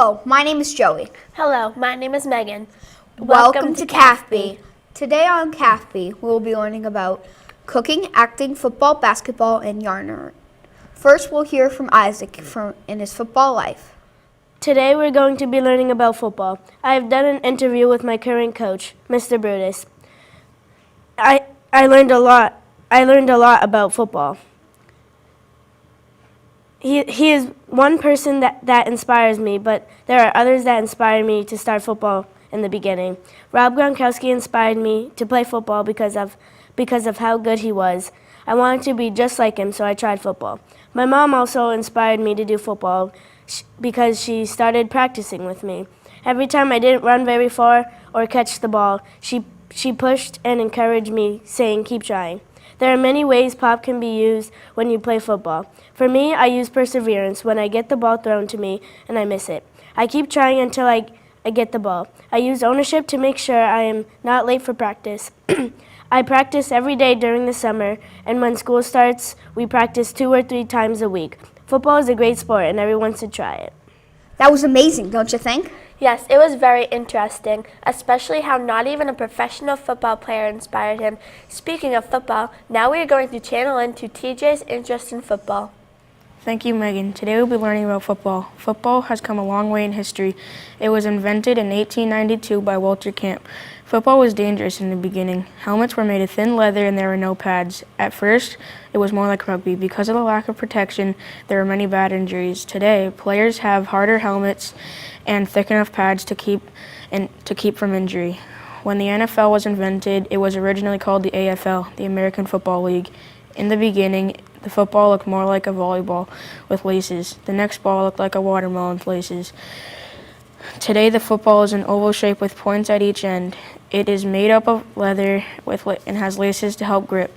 Hello, my name is Joey. Hello, my name is Megan. Welcome to CAFB. Today on CAFB, we will be learning about cooking, acting, football, basketball, and yarn art. First, we'll hear from Isaac in his football life. Today we're going to be learning about football. I have done an interview with my current coach, Mr. Brutus. I learned a lot. I learned a lot about football. He is one person that inspires me, but there are others that inspired me to start football in the beginning. Rob Gronkowski inspired me to play football because of how good he was. I wanted to be just like him, so I tried football. My mom also inspired me to do football because she started practicing with me. Every time I didn't run very far or catch the ball, she pushed and encouraged me, saying, "Keep trying." There are many ways pop can be used when you play football. For me, I use perseverance when I get the ball thrown to me and I miss it. I keep trying until I get the ball. I use ownership to make sure I am not late for practice. I practice every day during the summer, and when school starts, we practice 2 or 3 times a week. Football is a great sport, and everyone should try it. That was amazing, don't you think? Yes, it was very interesting, especially how not even a professional football player inspired him. Speaking of football, now we are going to channel into TJ's interest in football. Thank you, Megan. Today we'll be learning about football. Football has come a long way in history. It was invented in 1892 by Walter Camp. Football was dangerous in the beginning. Helmets were made of thin leather and there were no pads. At first, it was more like rugby. Because of the lack of protection, there were many bad injuries. Today, players have harder helmets and thick enough pads to keep from injury. When the NFL was invented, it was originally called the AFL, the American Football League. In the beginning, the football looked more like a volleyball with laces. The next ball looked like a watermelon with laces. Today, the football is an oval shape with points at each end. It is made up of leather and has laces to help grip.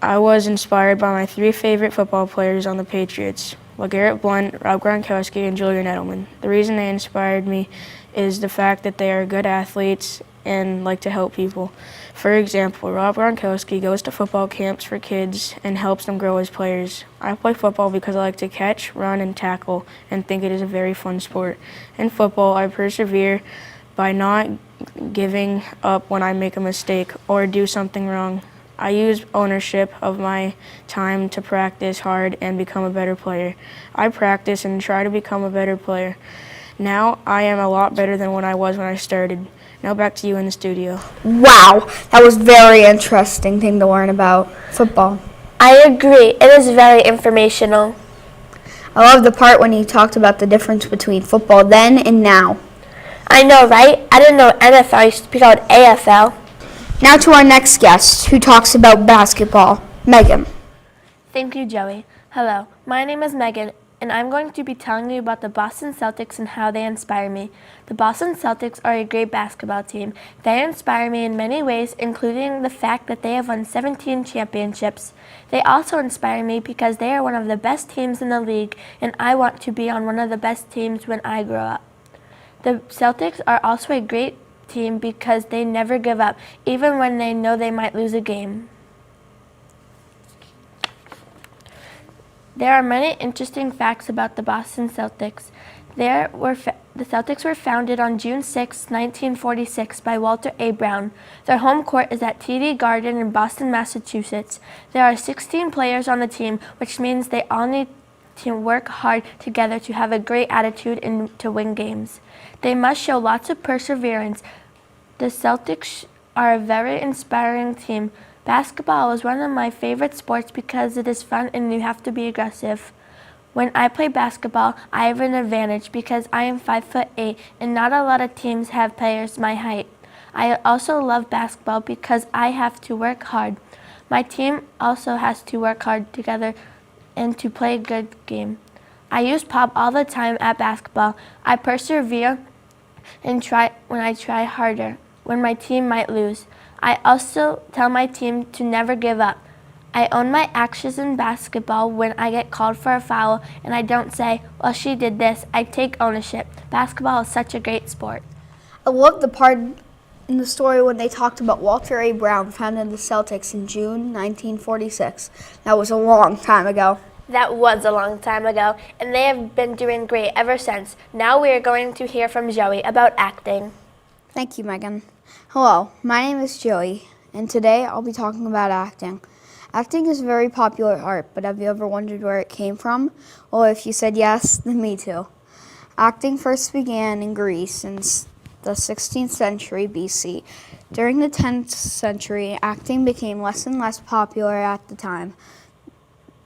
I was inspired by my 3 favorite football players on the Patriots: LeGarrette Blount, Rob Gronkowski, and Julian Edelman. The reason they inspired me is the fact that they are good athletes and like to help people. For example, Rob Gronkowski goes to football camps for kids and helps them grow as players. I play football because I like to catch, run, and tackle and think it is a very fun sport. In football, I persevere by not giving up when I make a mistake or do something wrong. I use ownership of my time to practice hard and become a better player. I practice and try to become a better player. Now I am a lot better than what I was when I started. Now back to you in the studio. Wow, that was very interesting thing to learn about football. I agree, it is very informational. I love the part when he talked about the difference between football then and now. I know, right? I didn't know NFL used to be called AFL. Now to our next guest, who talks about basketball, Megan. Thank you, Joey. Hello, my name is Megan, and I'm going to be telling you about the Boston Celtics and how they inspire me. The Boston Celtics are a great basketball team. They inspire me in many ways, including the fact that they have won 17 championships. They also inspire me because they are one of the best teams in the league, and I want to be on one of the best teams when I grow up. The Celtics are also a great team because they never give up, even when they know they might lose a game. There are many interesting facts about the Boston Celtics. The Celtics were founded on June 6, 1946 by Walter A. Brown. Their home court is at TD Garden in Boston, Massachusetts. There are 16 players on the team, which means they all need to work hard together to have a great attitude and to win games. They must show lots of perseverance. The Celtics are a very inspiring team. Basketball is one of my favorite sports because it is fun and you have to be aggressive. When I play basketball, I have an advantage because I am 5'8" and not a lot of teams have players my height. I also love basketball because I have to work hard. My team also has to work hard together and to play a good game. I use pop all the time at basketball. I persevere and try harder when my team might lose. I also tell my team to never give up. I own my actions in basketball when I get called for a foul, and I don't say, "Well, she did this." I take ownership. Basketball is such a great sport. I love the part in the story when they talked about Walter A. Brown founded the Celtics in June 1946. That was a long time ago. That was a long time ago, and they have been doing great ever since. Now we are going to hear from Joey about acting. Thank you, Megan. Hello, my name is Joey, and today I'll be talking about acting. Acting is a very popular art, but have you ever wondered where it came from? Well, if you said yes, then me too. Acting first began in Greece in the 16th century BC. During the 10th century, acting became less and less popular at the time.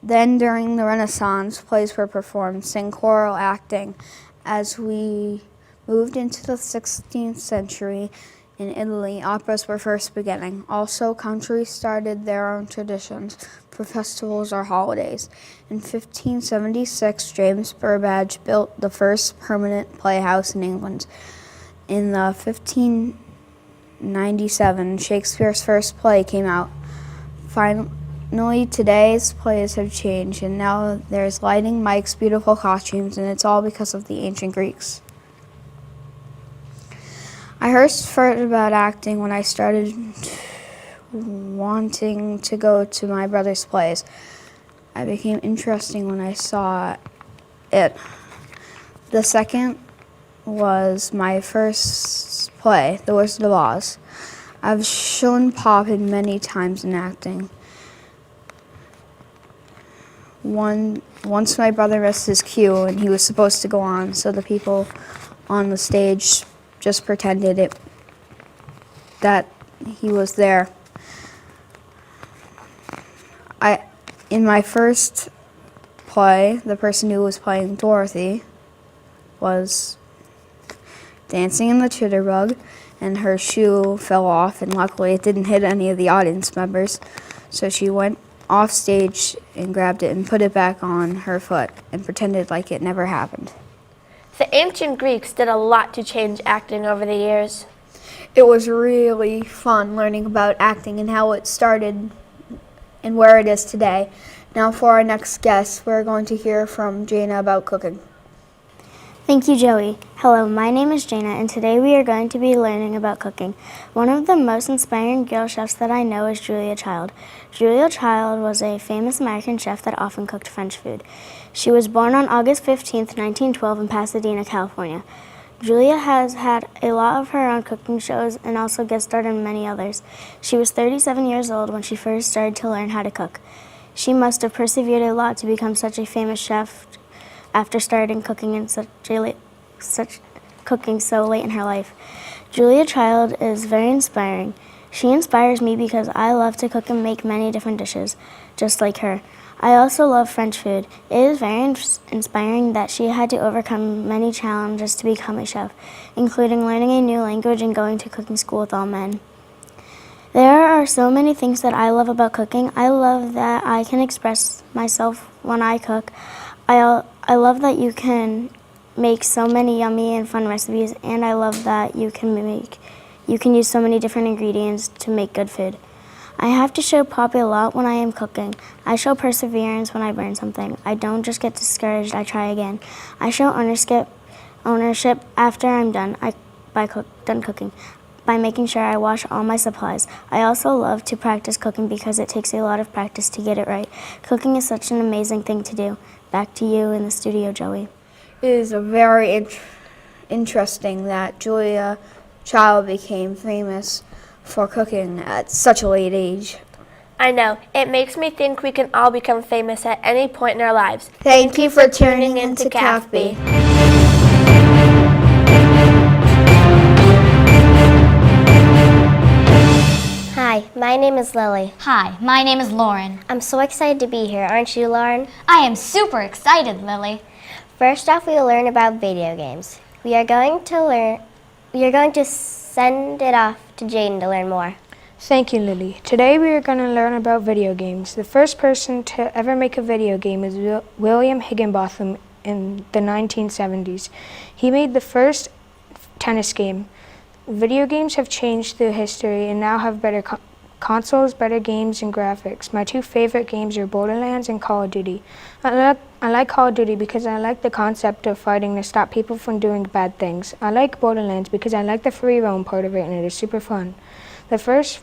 Then, during the Renaissance, plays were performed, sing choral acting. As we moved into the 16th century, in Italy, operas were first beginning. Also, countries started their own traditions for festivals or holidays. In 1576, James Burbage built the first permanent playhouse in England. In the 1597, Shakespeare's first play came out. Finally, today's plays have changed, and now there's lighting, mics, beautiful costumes, and it's all because of the ancient Greeks. I first heard about acting when I started wanting to go to my brother's plays. I became interested when I saw it. The second was my first play, The Wizard of Oz. I've shown Poppin many times in acting. Once my brother missed his cue and he was supposed to go on, so the people on the stage just pretended that he was there. In my first play, the person who was playing Dorothy was dancing in the jitterbug, and her shoe fell off, and luckily it didn't hit any of the audience members. So she went off stage and grabbed it and put it back on her foot and pretended like it never happened. The ancient Greeks did a lot to change acting over the years. It was really fun learning about acting and how it started and where it is today. Now for our next guest, we're going to hear from Jana about cooking. Thank you, Joey. Hello, my name is Jana, and today we are going to be learning about cooking. One of the most inspiring girl chefs that I know is Julia Child. Julia Child was a famous American chef that often cooked French food. She was born on August 15th, 1912 in Pasadena, California. Julia has had a lot of her own cooking shows and also guest starred in many others. She was 37 years old when she first started to learn how to cook. She must have persevered a lot to become such a famous chef after starting cooking cooking so late in her life. Julia Child is very inspiring. She inspires me because I love to cook and make many different dishes, just like her. I also love French food. It is very inspiring that she had to overcome many challenges to become a chef, including learning a new language and going to cooking school with all men. There are so many things that I love about cooking. I love that I can express myself when I cook. I love that you can make so many yummy and fun recipes, and I love that you can use so many different ingredients to make good food. I have to show Poppy a lot when I am cooking. I show perseverance when I burn something. I don't just get discouraged, I try again. I show ownership after I'm done cooking, by making sure I wash all my supplies. I also love to practice cooking because it takes a lot of practice to get it right. Cooking is such an amazing thing to do. Back to you in the studio, Joey. It is a very interesting that Julia Child became famous for cooking at such a late age. I know. It makes me think we can all become famous at any point in our lives. Thank you for tuning into CAFB. Hi, my name is Lily. Hi, my name is Lauren. I'm so excited to be here, aren't you, Lauren? I am super excited, Lily. First off, we will learn about video games. We are going to send it off to Jaden to learn more. Thank you, Lily. Today we are going to learn about video games. The first person to ever make a video game is William Higginbotham in the 1970s. He made the first tennis game. Video games have changed through history and now have better consoles, better games, and graphics. My two favorite games are Borderlands and Call of Duty. I like Call of Duty because I like the concept of fighting to stop people from doing bad things. I like Borderlands because I like the free roam part of it and it is super fun. The first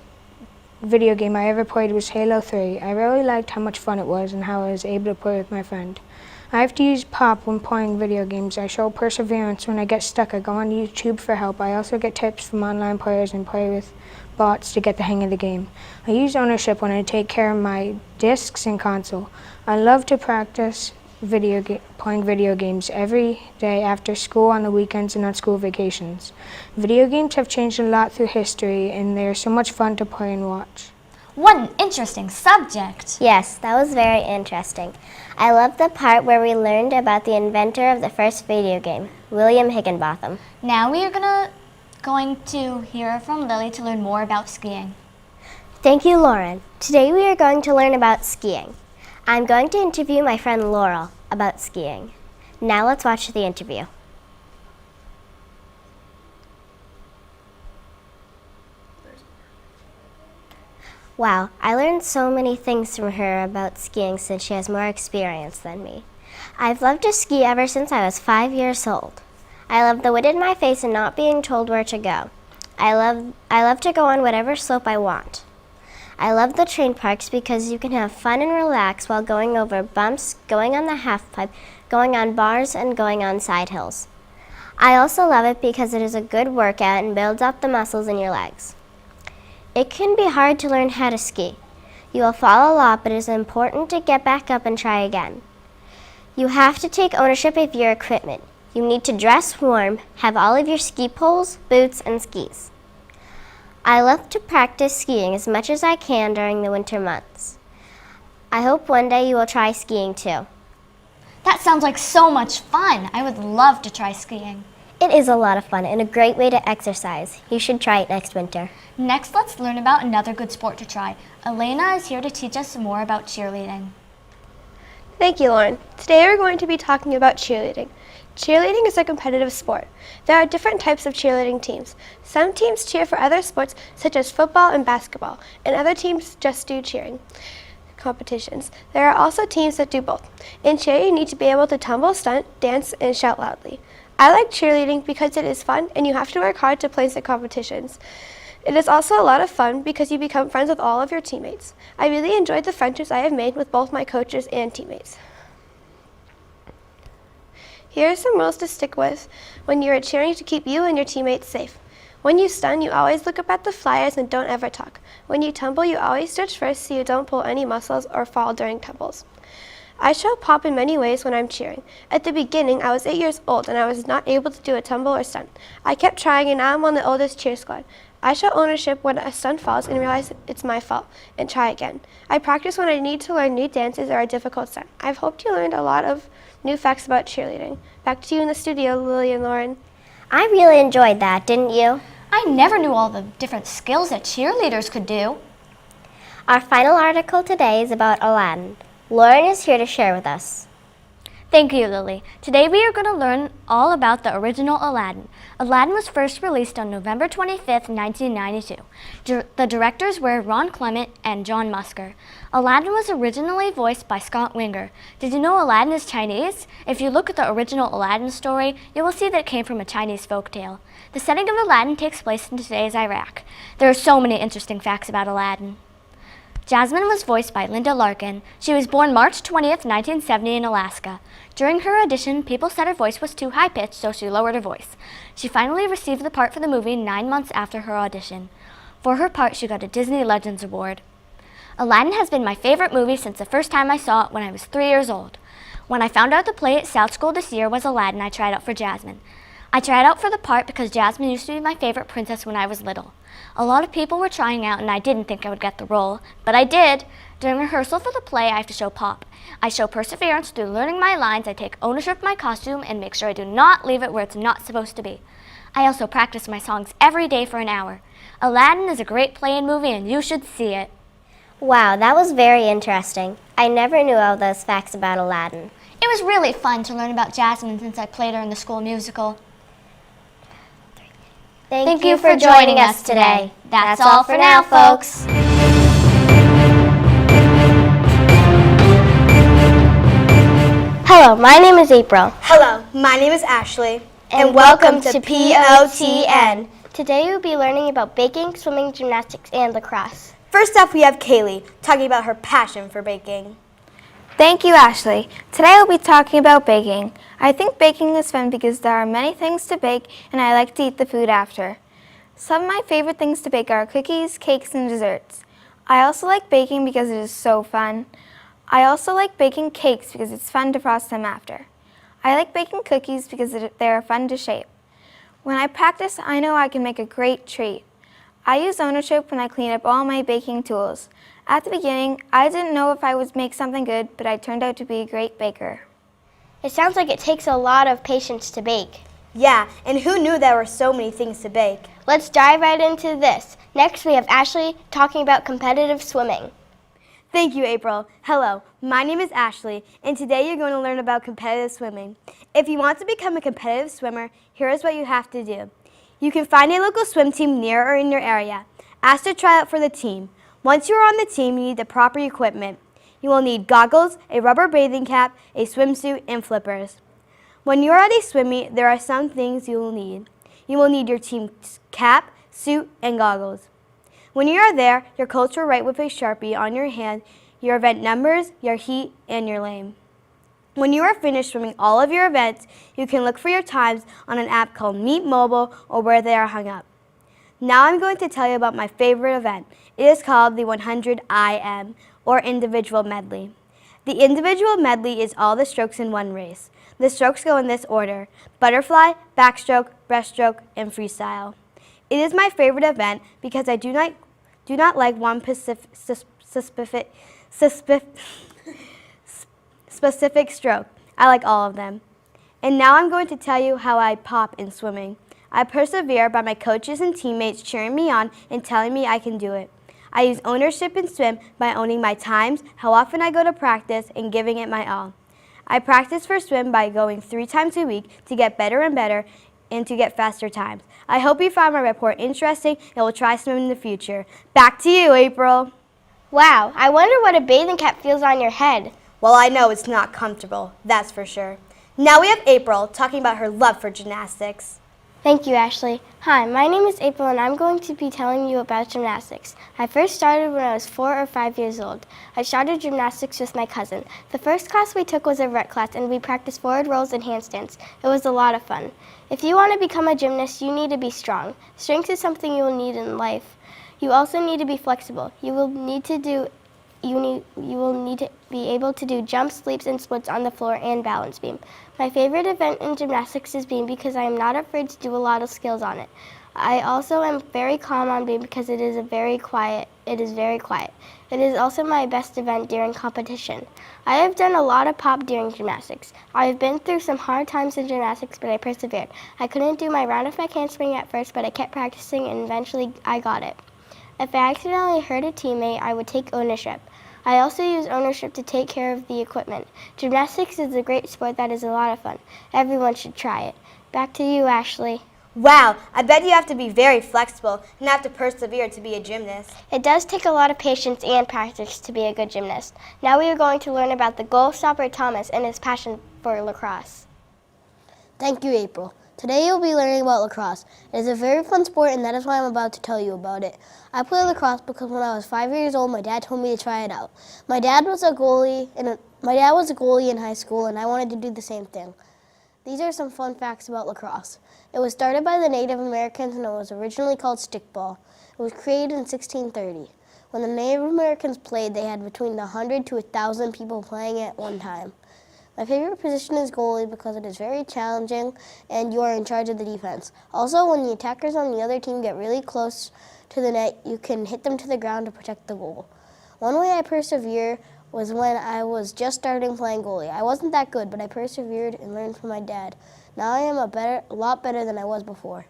video game I ever played was Halo 3. I really liked how much fun it was and how I was able to play with my friend. I have to use pop when playing video games. I show perseverance when I get stuck. I go on YouTube for help. I also get tips from online players and play with bots to get the hang of the game. I use ownership when I take care of my discs and console. I love to practice playing video games every day after school, on the weekends, and on school vacations. Video games have changed a lot through history, and they are so much fun to play and watch. What an interesting subject. Yes, that was very interesting. I love the part where we learned about the inventor of the first video game, William Higginbotham. Now we are going to hear from Lily to learn more about skiing. Thank you, Lauren. Today we are going to learn about skiing. I'm going to interview my friend Laurel about skiing. Now let's watch the interview. Wow, I learned so many things from her about skiing since she has more experience than me. I've loved to ski ever since I was 5 years old. I love the wind in my face and not being told where to go. I love to go on whatever slope I want. I love the train parks because you can have fun and relax while going over bumps, going on the half pipe, going on bars, and going on side hills. I also love it because it is a good workout and builds up the muscles in your legs. It can be hard to learn how to ski. You will fall a lot, but it is important to get back up and try again. You have to take ownership of your equipment. You need to dress warm, have all of your ski poles, boots, and skis. I love to practice skiing as much as I can during the winter months. I hope one day you will try skiing too. That sounds like so much fun. I would love to try skiing. It is a lot of fun and a great way to exercise. You should try it next winter. Next, let's learn about another good sport to try. Elena is here to teach us some more about cheerleading. Thank you, Lauren. Today we're going to be talking about cheerleading. Cheerleading is a competitive sport. There are different types of cheerleading teams. Some teams cheer for other sports such as football and basketball, and other teams just do cheering competitions. There are also teams that do both. In cheer, you need to be able to tumble, stunt, dance, and shout loudly. I like cheerleading because it is fun and you have to work hard to place in competitions. It is also a lot of fun because you become friends with all of your teammates. I really enjoyed the friendships I have made with both my coaches and teammates. Here are some rules to stick with when you are cheering to keep you and your teammates safe. When you stun, you always look up at the flyers and don't ever talk. When you tumble, you always stretch first so you don't pull any muscles or fall during tumbles. I show pop in many ways when I'm cheering. At the beginning, I was 8 years old and I was not able to do a tumble or stunt. I kept trying and now I'm on the oldest cheer squad. I show ownership when a stunt falls and realize it's my fault and try again. I practice when I need to learn new dances or a difficult stunt. I've hoped you learned a lot of new facts about cheerleading. Back to you in the studio, Lily and Lauren. I really enjoyed that, didn't you? I never knew all the different skills that cheerleaders could do. Our final article today is about Aladdin. Lauren is here to share with us. Thank you, Lily. Today we are going to learn all about the original Aladdin. Aladdin was first released on November 25th, 1992. The directors were Ron Clement and John Musker. Aladdin was originally voiced by Scott Winger. Did you know Aladdin is Chinese? If you look at the original Aladdin story, you will see that it came from a Chinese folktale. The setting of Aladdin takes place in today's Iraq. There are so many interesting facts about Aladdin. Jasmine was voiced by Linda Larkin. She was born March 20th, 1970 in Alaska. During her audition, people said her voice was too high-pitched, so she lowered her voice. She finally received the part for the movie 9 months after her audition. For her part, she got a Disney Legends Award. Aladdin has been my favorite movie since the first time I saw it when I was 3 years old. When I found out the play at South School this year was Aladdin, I tried out for Jasmine. I tried out for the part because Jasmine used to be my favorite princess when I was little. A lot of people were trying out and I didn't think I would get the role, but I did. During rehearsal for the play, I have to show pop. I show perseverance through learning my lines, I take ownership of my costume, and make sure I do not leave it where it's not supposed to be. I also practice my songs every day for an hour. Aladdin is a great play and movie and you should see it. Wow, that was very interesting. I never knew all those facts about Aladdin. It was really fun to learn about Jasmine since I played her in the school musical. Thank you for joining us today. That's all for now, folks. Hello, my name is April. Hello, my name is Ashley. And welcome to POTN. Today we'll be learning about baking, swimming, gymnastics, and lacrosse. First up, we have Kaylee talking about her passion for baking. Thank you, Ashley. Today I'll be talking about baking. I think baking is fun because there are many things to bake and I like to eat the food after. Some of my favorite things to bake are cookies, cakes, and desserts. I also like baking because it is so fun. I also like baking cakes because it's fun to frost them after. I like baking cookies because they are fun to shape. When I practice, I know I can make a great treat. I use ownership when I clean up all my baking tools. At the beginning, I didn't know if I would make something good, but I turned out to be a great baker. It sounds like it takes a lot of patience to bake. Yeah, and who knew there were so many things to bake? Let's dive right into this. Next, we have Ashley talking about competitive swimming. Thank you, April. Hello, my name is Ashley, and today you're going to learn about competitive swimming. If you want to become a competitive swimmer, here is what you have to do. You can find a local swim team near or in your area. Ask to try out for the team. Once you are on the team, you need the proper equipment. You will need goggles, a rubber bathing cap, a swimsuit, and flippers. When you are at a swim meet, there are some things you will need. You will need your team's cap, suit, and goggles. When you are there, your coach will write with a Sharpie on your hand your event numbers, your heat, and your lane. When you are finished swimming all of your events, you can look for your times on an app called Meet Mobile or where they are hung up. Now I'm going to tell you about my favorite event. It is called the 100 IM, or individual medley. The individual medley is all the strokes in one race. The strokes go in this order: butterfly, backstroke, breaststroke, and freestyle. It is my favorite event because I do not like one specific stroke. I like all of them. And now I'm going to tell you how I pop in swimming. I persevere by my coaches and teammates cheering me on and telling me I can do it. I use ownership in swim by owning my times, how often I go to practice, and giving it my all. I practice for swim by going 3 times a week to get better and better and to get faster times. I hope you found my report interesting and will try swim in the future. Back to you, April. Wow, I wonder what a bathing cap feels on your head. Well, I know it's not comfortable, that's for sure. Now we have April talking about her love for gymnastics. Thank you, Ashley. Hi, my name is April and I'm going to be telling you about gymnastics. I first started when I was 4 or 5 years old. I started gymnastics with my cousin. The first class we took was a rec class and we practiced forward rolls and handstands. It was a lot of fun. If you want to become a gymnast, you need to be strong. Strength is something you will need in life. You also need to be flexible. You will need to be able to do jumps, leaps, and splits on the floor and balance beam. My favorite event in gymnastics is beam because I am not afraid to do a lot of skills on it. I also am very calm on beam because it is very quiet. It is also my best event during competition. I have done a lot of pop during gymnastics. I have been through some hard times in gymnastics, but I persevered. I couldn't do my round of back handspring at first, but I kept practicing and eventually I got it. If I accidentally hurt a teammate, I would take ownership. I also use ownership to take care of the equipment. Gymnastics is a great sport that is a lot of fun. Everyone should try it. Back to you, Ashley. Wow, I bet you have to be very flexible and have to persevere to be a gymnast. It does take a lot of patience and practice to be a good gymnast. Now we are going to learn about the goal stopper Thomas and his passion for lacrosse. Thank you, April. Today you'll be learning about lacrosse. It is a very fun sport and that is why I'm about to tell you about it. I play lacrosse because when I was 5 years old, my dad told me to try it out. My dad was a goalie in high school and I wanted to do the same thing. These are some fun facts about lacrosse. It was started by the Native Americans and it was originally called stickball. It was created in 1630. When the Native Americans played, they had between 100 to 1,000 people playing at one time. My favorite position is goalie because it is very challenging and you are in charge of the defense. Also, when the attackers on the other team get really close to the net, you can hit them to the ground to protect the goal. One way I persevere was when I was just starting playing goalie. I wasn't that good, but I persevered and learned from my dad. Now I am a lot better than I was before.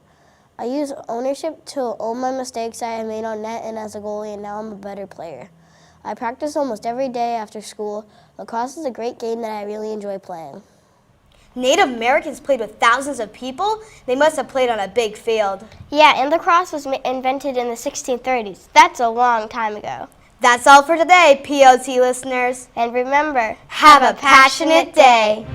I use ownership to own my mistakes I have made on net and as a goalie, and now I'm a better player. I practice almost every day after school. Lacrosse is a great game that I really enjoy playing. Native Americans played with thousands of people? They must have played on a big field. Yeah, and lacrosse was invented in the 1630s. That's a long time ago. That's all for today, POT listeners. And remember, have a passionate day.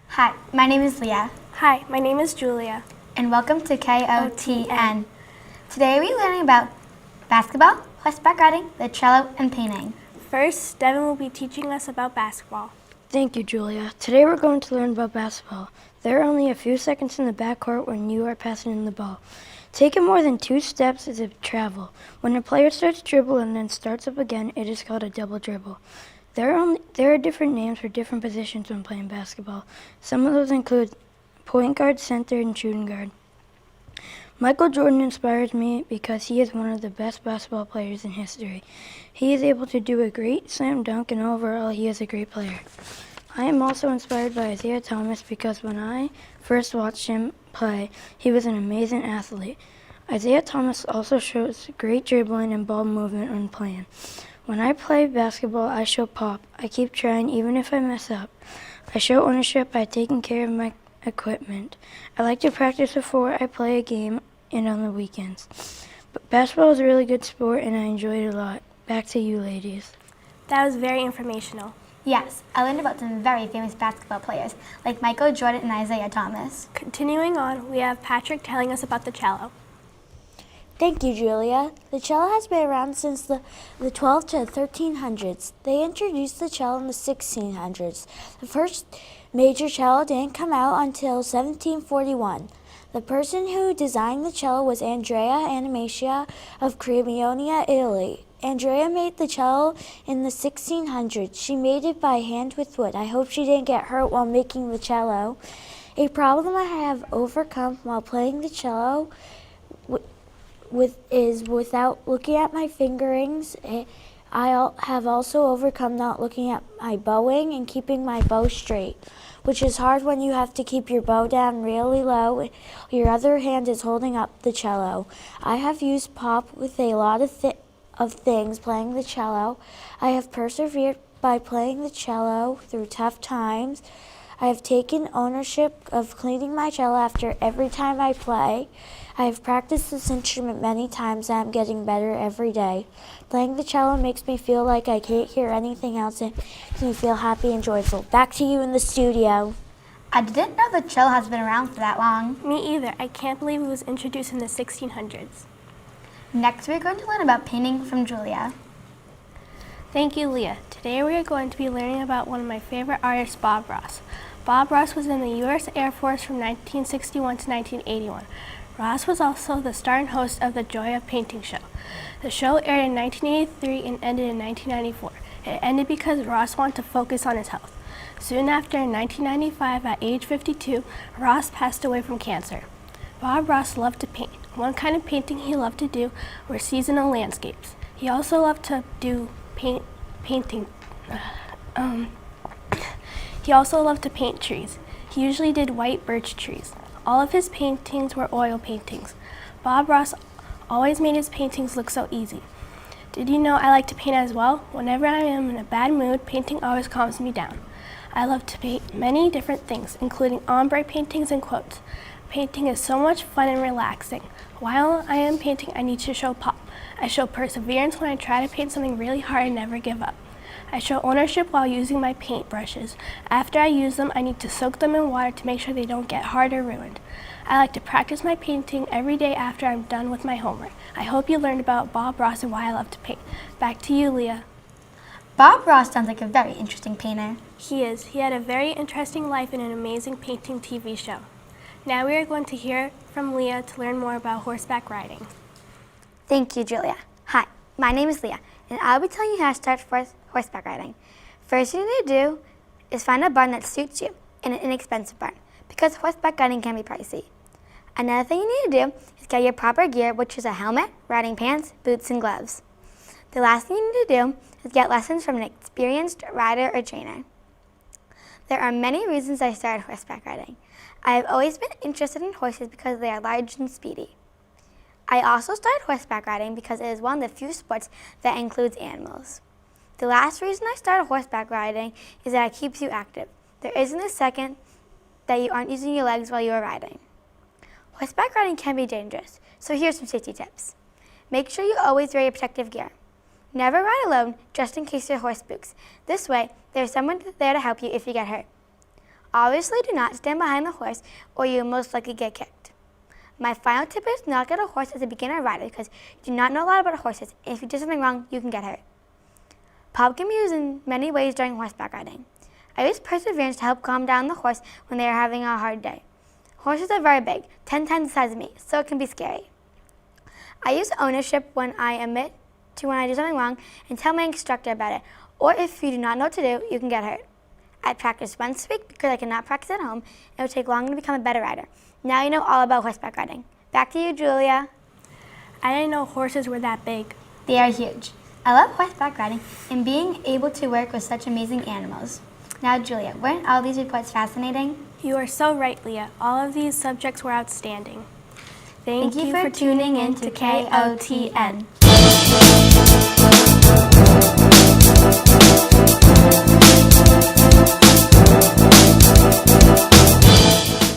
Hi, my name is Leah. Hi, my name is Julia. and welcome to KOTN. Today we're learning about basketball, horseback riding, the cello, and painting. First, Devin will be teaching us about basketball. Thank you, Julia. Today we're going to learn about basketball. There are only a few seconds in the backcourt when you are passing in the ball. Taking more than 2 steps is a travel. When a player starts dribble and then starts up again, it is called a double dribble. There are different names for different positions when playing basketball. Some of those include point guard, center, and shooting guard. Michael Jordan inspires me because he is one of the best basketball players in history. He is able to do a great slam dunk, and overall he is a great player. I am also inspired by Isaiah Thomas because when I first watched him play, he was an amazing athlete. Isaiah Thomas also shows great dribbling and ball movement when playing. When I play basketball, I show pop. I keep trying even if I mess up. I show ownership by taking care of my equipment. I like to practice before I play a game and on the weekends. But basketball is a really good sport and I enjoy it a lot. Back to you, ladies. That was very informational. Yes, I learned about some very famous basketball players, like Michael Jordan and Isaiah Thomas. Continuing on, we have Patrick telling us about the cello. Thank you, Julia. The cello has been around since the 12 to 1300s. They introduced the cello in the 1600s. The first major cello didn't come out until 1741. The person who designed the cello was Andrea Animatia of Cremona, Italy. Andrea made the cello in the 1600s. She made it by hand with wood. I hope she didn't get hurt while making the cello. A problem I have overcome while playing the cello is without looking at my fingerings. I have also overcome not looking at my bowing and keeping my bow straight, which is hard when you have to keep your bow down really low. Your other hand is holding up the cello. I have used pop with a lot of things playing the cello. I have persevered by playing the cello through tough times. I have taken ownership of cleaning my cello after every time I play. I have practiced this instrument many times and I'm getting better every day. Playing the cello makes me feel like I can't hear anything else and makes me feel happy and joyful. Back to you in the studio. I didn't know the cello has been around for that long. Me either. I can't believe it was introduced in the 1600s. Next, we're going to learn about painting from Julia. Thank you, Leah. Today we are going to be learning about one of my favorite artists, Bob Ross. Bob Ross was in the U.S. Air Force from 1961 to 1981. Ross was also the star and host of the Joy of Painting show. The show aired in 1983 and ended in 1994. It ended because Ross wanted to focus on his health. Soon after, in 1995, at age 52, Ross passed away from cancer. Bob Ross loved to paint. One kind of painting he loved to do were seasonal landscapes. He also loved to do painting. He also loved to paint trees. He usually did white birch trees. All of his paintings were oil paintings. Bob Ross always made his paintings look so easy. Did you know I like to paint as well? Whenever I am in a bad mood, painting always calms me down. I love to paint many different things, including ombre paintings and quotes. Painting is so much fun and relaxing. While I am painting, I need to show pop. I show perseverance when I try to paint something really hard and never give up. I show ownership while using my paint brushes. After I use them, I need to soak them in water to make sure they don't get hard or ruined. I like to practice my painting every day after I'm done with my homework. I hope you learned about Bob Ross and why I love to paint. Back to you, Leah. Bob Ross sounds like a very interesting painter. He is. He had a very interesting life and an amazing painting TV show. Now we are going to hear from Leah to learn more about horseback riding. Thank you, Julia. Hi, my name is Leah, and I'll be telling you how to start horseback riding. First, you need to do is find a barn that suits you, and an inexpensive barn, because horseback riding can be pricey. Another thing you need to do is get your proper gear, which is a helmet, riding pants, boots, and gloves. The last thing you need to do is get lessons from an experienced rider or trainer. There are many reasons I started horseback riding. I have always been interested in horses because they are large and speedy. I also started horseback riding because it is one of the few sports that includes animals. The last reason I started horseback riding is that it keeps you active. There isn't a second that you aren't using your legs while you are riding. Horseback riding can be dangerous, so here's some safety tips. Make sure you always wear your protective gear. Never ride alone, just in case your horse spooks. This way, there's someone there to help you if you get hurt. Obviously, do not stand behind the horse or you will most likely get kicked. My final tip is not get a horse as a beginner rider because you do not know a lot about horses. If you do something wrong, you can get hurt. Pop can be used in many ways during horseback riding. I use perseverance to help calm down the horse when they are having a hard day. Horses are very big, 10 times the size of me, so it can be scary. I use ownership when I admit to when I do something wrong and tell my instructor about it. Or if you do not know what to do, you can get hurt. I practiced once a week because I cannot practice at home. It would take longer to become a better rider. Now you know all about horseback riding. Back to you, Julia. I didn't know horses were that big. They are huge. I love horseback riding and being able to work with such amazing animals. Now, Julia, weren't all these reports fascinating? You are so right, Leah. All of these subjects were outstanding. Thank you for tuning in to KOTN.